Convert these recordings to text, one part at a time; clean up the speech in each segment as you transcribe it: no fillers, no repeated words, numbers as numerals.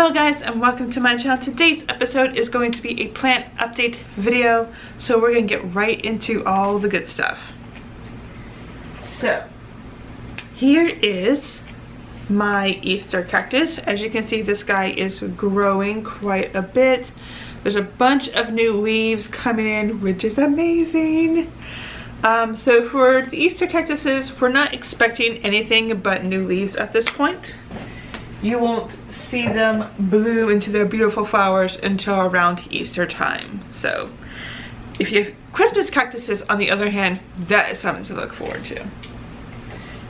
Hello guys, and welcome to my channel. Today's episode is going to be a plant update video, so we're going to get right into all the good stuff. So here is my Easter cactus. As you can see, this guy is growing quite a bit. There's a bunch of new leaves coming in, which is amazing. So for the Easter cactuses, we're not expecting anything but new leaves at this point. You won't see them bloom into their beautiful flowers until around Easter time. So if you have Christmas cactuses, on the other hand, that is something to look forward to.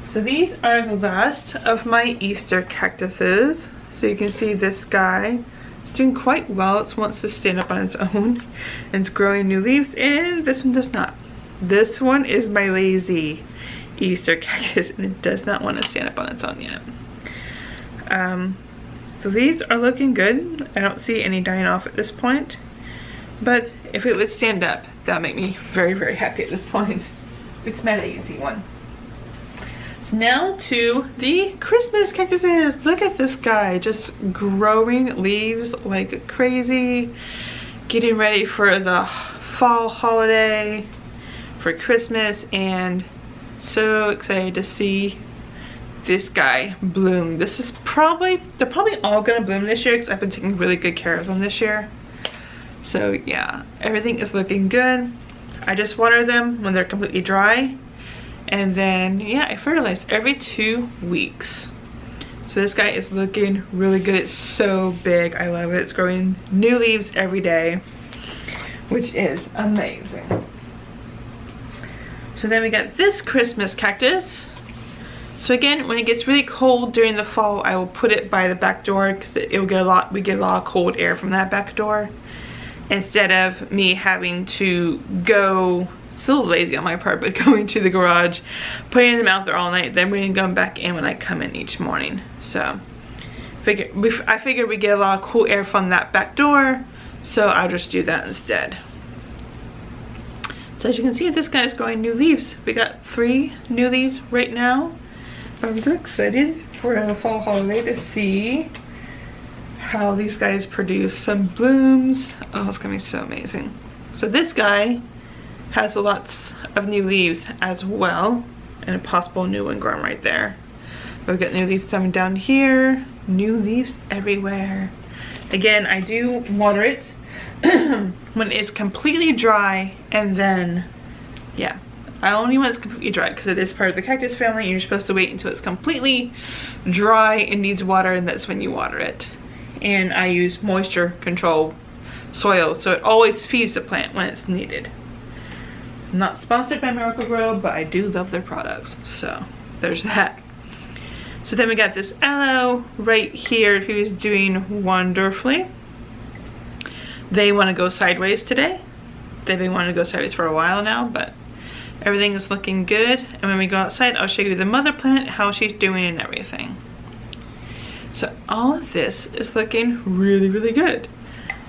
So these are the last of my Easter cactuses. So you can see this guy is doing quite well. It wants to stand up on its own and it's growing new leaves, and this one does not. This one is my lazy Easter cactus and it does not want to stand up on its own yet. The leaves are looking good. I don't see any dying off at this point, but if it would stand up, that would make me very, very happy at this point. It's my lazy one. So now to the Christmas cactuses. Look at this guy, just growing leaves like crazy, getting ready for the fall holiday, for Christmas, and so excited to see this guy bloom. This is they're probably all gonna bloom this year because I've been taking really good care of them this year. So yeah, everything is looking good. I just water them when they're completely dry, and then yeah, I fertilize every 2 weeks. So this guy is looking really good. It's so big. I love it. It's growing new leaves every day, which is amazing. So then we got this Christmas cactus. So again, when it gets really cold during the fall, I will put it by the back door because we get a lot of cold air from that back door, instead of me having to go, it's a little lazy on my part, but going to the garage, putting them out there all night, then waiting to come back in when I come in each morning. So I figured we get a lot of cool air from that back door, so I'll just do that instead. So as you can see, this guy is growing new leaves. We got 3 new leaves right now. I'm so excited for the fall holiday to see how these guys produce some blooms. Oh, it's gonna be so amazing. So this guy has lots of new leaves as well, and a possible new one growing right there. We've got new leaves coming down here, new leaves everywhere. Again, I do water it when it's completely dry, and then yeah, I only want it completely dry because it is part of the cactus family and you're supposed to wait until it's completely dry and needs water, and that's when you water it. And I use moisture control soil, so it always feeds the plant when it's needed. I'm not sponsored by Miracle-Gro, but I do love their products, so there's that. So then we got this aloe right here who's doing wonderfully. They want to go sideways today. They've been wanting to go sideways for a while now, but everything is looking good. And when we go outside, I'll show you the mother plant, how she's doing and everything. So all of this is looking really, really good.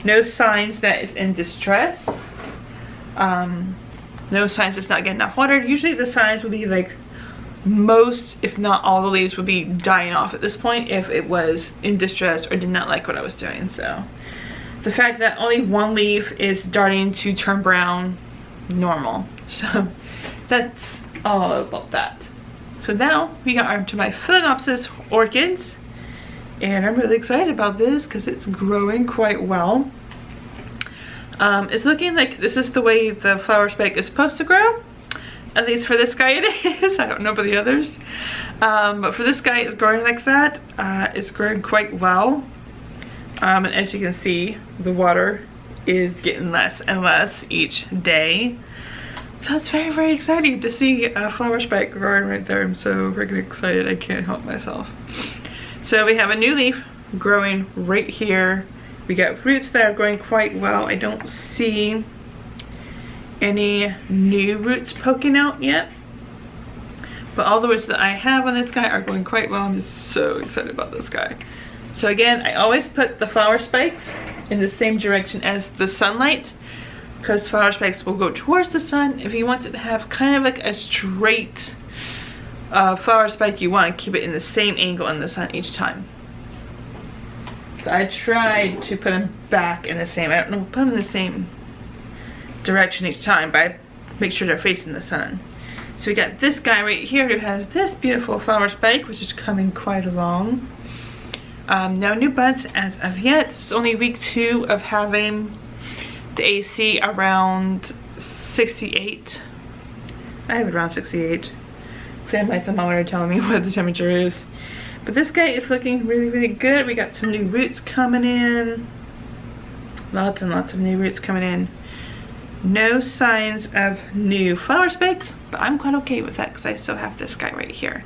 No signs that it's in distress. No signs it's not getting enough water. Usually the signs would be like most, if not all, the leaves would be dying off at this point if it was in distress or did not like what I was doing. So the fact that only 1 leaf is starting to turn brown, normal. So that's all about that. So now we got onto my Phalaenopsis orchids, and I'm really excited about this because it's growing quite well. It's looking like this is the way the flower spike is supposed to grow. At least for this guy it is. I don't know about the others. But for this guy, it's growing like that. It's growing quite well. And as you can see, the water is getting less and less each day. So it's very, very exciting to see a flower spike growing right there. I'm so freaking excited, I can't help myself. So we have a new leaf growing right here. We got roots that are growing quite well. I don't see any new roots poking out yet, but all the roots that I have on this guy are going quite well. I'm just so excited about this guy. So again, I always put the flower spikes in the same direction as the sunlight, because flower spikes will go towards the sun. If you want it to have kind of like a straight flower spike, you want to keep it in the same angle in the sun each time. So I tried to put them back in the same, I don't know, put them in the same direction each time, but I make sure they're facing the sun. So we got this guy right here who has this beautiful flower spike, which is coming quite along. No new buds as of yet. This is only week 2 of having the AC around 68. I have it around 68. So I have my thermometer telling me what the temperature is. But this guy is looking really, really good. We got some new roots coming in. Lots and lots of new roots coming in. No signs of new flower spikes, but I'm quite okay with that because I still have this guy right here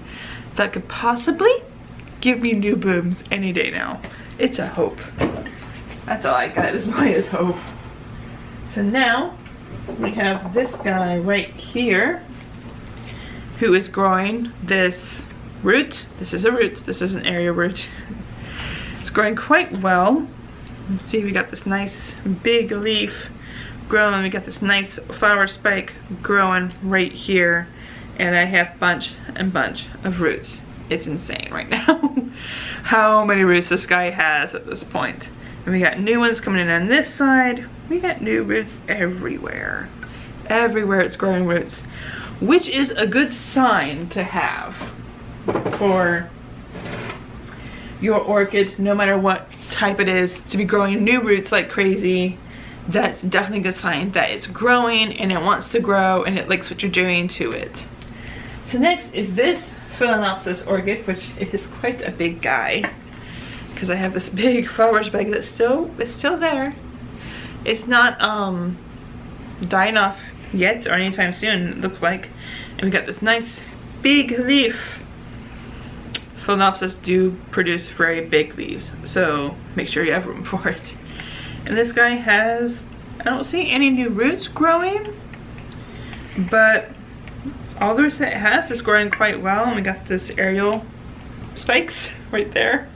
that could possibly give me new blooms any day now. It's a hope. That's all I got at this point is hope. So now we have this guy right here who is growing this root. This is a root. This is an area root. It's growing quite well. Let's see, we got this nice big leaf growing. We got this nice flower spike growing right here, and I have bunch and bunch of roots. It's insane right now how many roots this guy has at this point. And we got new ones coming in on this side. We got new roots everywhere. Everywhere it's growing roots, which is a good sign to have for your orchid, no matter what type it is, to be growing new roots like crazy. That's definitely a good sign that it's growing and it wants to grow and it likes what you're doing to it. So next is this Phalaenopsis orchid, which is quite a big guy because I have this big flower spike that's still there. It's not dying off yet or anytime soon, it looks like. And we got this nice big leaf. Phalaenopsis do produce very big leaves, so make sure you have room for it. And this guy has, I don't see any new roots growing, but all the roots that it has is growing quite well. And we got this aerial spikes right there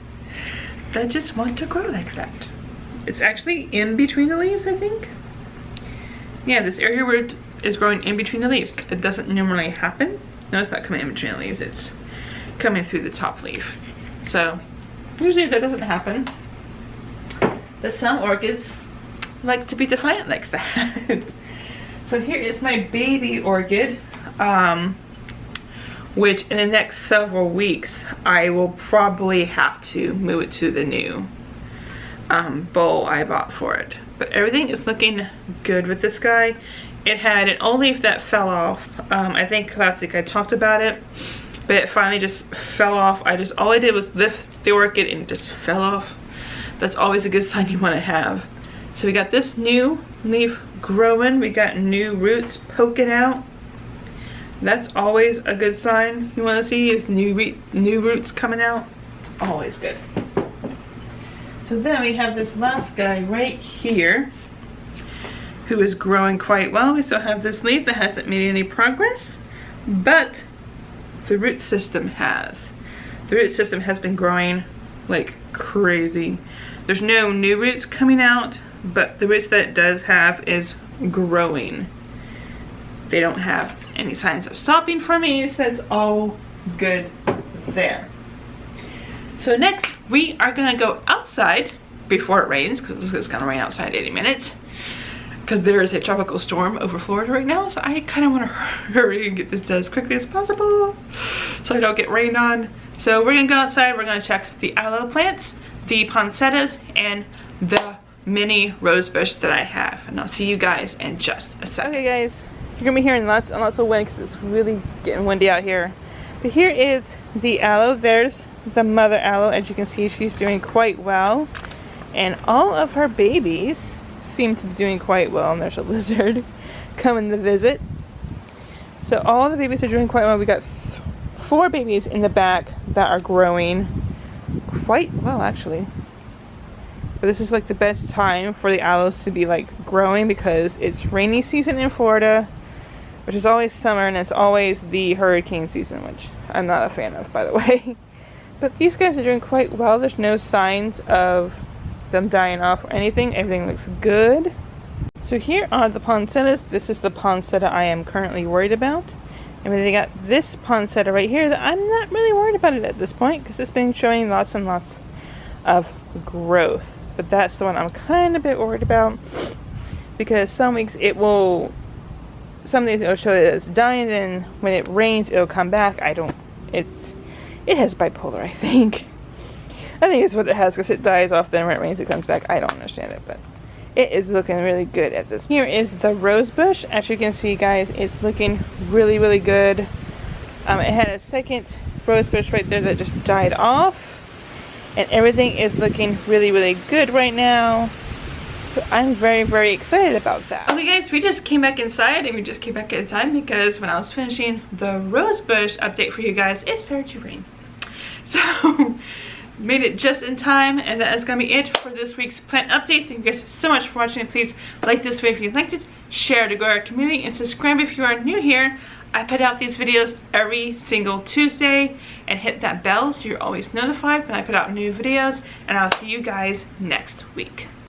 that just want to grow like that. It's actually in between the leaves, I think. Yeah, this aerial root is growing in between the leaves. It doesn't normally happen. No, it's not coming in between the leaves. It's coming through the top leaf. So usually that doesn't happen. But some orchids like to be defiant like that. So here is my baby orchid, which in the next several weeks I will probably have to move it to the new bowl I bought for it. But everything is looking good with this guy. It had an old leaf that fell off. I think last week I talked about it, but it finally just fell off. All I did was lift the orchid and it just fell off. That's always a good sign you want to have. So we got this new leaf growing. We got new roots poking out. That's always a good sign you want to see, is new roots coming out. It's always good. So then we have this last guy right here who is growing quite well. We still have this leaf that hasn't made any progress, but the root system has. The root system has been growing like crazy. There's no new roots coming out, but the roots that it does have is growing. They don't have any signs of stopping for me, so it's all good there. So next we are gonna go outside before it rains, because it's gonna rain outside any minute, because there is a tropical storm over Florida right now. So I kind of want to hurry and get this done as quickly as possible so I don't get rained on. So we're gonna go outside. We're gonna check the aloe plants, the poinsettias, and the mini rose bush that I have, and I'll see you guys in just a second. Okay guys, you're gonna be hearing lots and lots of wind because it's really getting windy out here. But here is the aloe. There's the mother aloe. As you can see, she's doing quite well, and all of her babies seem to be doing quite well. And there's a lizard coming to visit. So all the babies are doing quite well. We got 4 babies in the back that are growing quite well, actually. But this is like the best time for the aloes to be like growing, because it's rainy season in Florida, which is always summer, and it's always the hurricane season, which I'm not a fan of, by the way. But these guys are doing quite well. There's no signs of them dying off or anything. Everything looks good. So here are the poinsettias. This is the poinsettia I am currently worried about. And they got this poinsettia right here that I'm not really worried about it at this point, because it's been showing lots and lots of growth. But that's the one I'm kind of a bit worried about, because some weeks it will, some days it'll show that it's dying, then when it rains it'll come back. It has bipolar, I think. I think it's what it has, because it dies off, then when it rains it comes back. I don't understand it, but it is looking really good at this. Here is the rose bush. As you can see, guys, it's looking really, really good. It had a second rose bush right there that just died off, and everything is looking really, really good right now. So I'm very, very excited about that. Okay guys, we just came back inside, and we just came back inside because when I was finishing the rose bush update for you guys, it started to rain. So made it just in time, and that is gonna be it for this week's plant update. Thank you guys so much for watching. Please like this video if you liked it, share to grow our community, and subscribe if you are new here. I put out these videos every single Tuesday, and hit that bell so you're always notified when I put out new videos, and I'll see you guys next week.